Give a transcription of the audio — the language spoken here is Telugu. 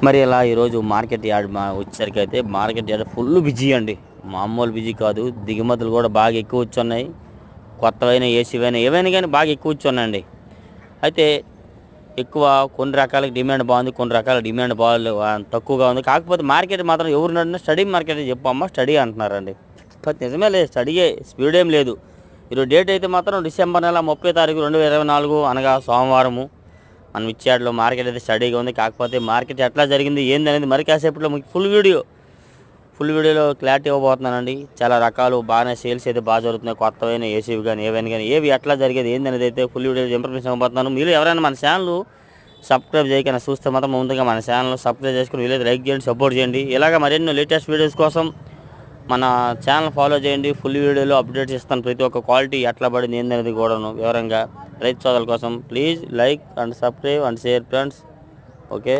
మరి ఇలా ఈరోజు మార్కెట్ యార్డ్ వచ్చేసరికి అయితే మార్కెట్ యార్డ్ ఫుల్ బిజీ అండి. మామూలు బిజీ కాదు. దిగుమతులు కూడా బాగా ఎక్కువ వచ్చున్నాయి. కొత్తవైన ఏసీవైనా ఏవైనా కానీ బాగా ఎక్కువ వచ్చున్నాయండి. అయితే ఎక్కువ కొన్ని రకాలకి డిమాండ్ బాగుంది, కొన్ని రకాల డిమాండ్ బాగా తక్కువగా ఉంది. కాకపోతే మార్కెట్ మాత్రం ఎవరు నడినా స్టడీ మార్కెట్ చెప్పమ్మా స్టడీ అంటున్నారండి. నిజమే లేదు, స్టడీయే, స్పీడ్ ఏం లేదు. ఈరోజు డేట్ అయితే మాత్రం డిసెంబర్ నెల 30 తారీఖు 2024 అనగా సోమవారము. మనం ఇచ్చేట్లో మార్కెట్ అయితే స్టడీగా ఉంది. కాకపోతే మార్కెట్ ఎట్లా జరిగింది ఏంది అనేది మరి కాసేపట్లో మీకు ఫుల్ వీడియోలో క్లారిటీ ఇవ్వబోతున్నానండి. చాలా రకాలు బాగానే సేల్స్ అయితే బాగా జరుగుతున్నాయి. కొత్తవైన ఏసీవి కానీ ఏవైనా కానీ ఏవి ఎట్లా జరిగేది ఏంది అనేది అయితే ఫుల్ వీడియో ఇన్ఫర్మేషన్ ఇవ్వబోతున్నాను. మీరు ఎవరైనా మన ఛానల్ సబ్స్క్రైబ్ చేయకుండా చూస్తే మాత్రం ముందుగా మన ఛానల్ సబ్స్క్రైబ్ చేసుకుని వీలైతే లైక్ చేయండి, సపోర్ట్ చేయండి. ఇలాగ మరెన్నో లేటెస్ట్ వీడియోస్ కోసం మన ఛానల్ ఫాలో చేయండి. ఫుల్ వీడియోలో అప్డేట్స్ ఇస్తాను. ప్రతి ఒక్క క్వాలిటీ ఎట్లా పడింది ఏందనేది కూడాను వివరంగా రైతు సోదరుల కోసం please like and subscribe and share friends. Okay.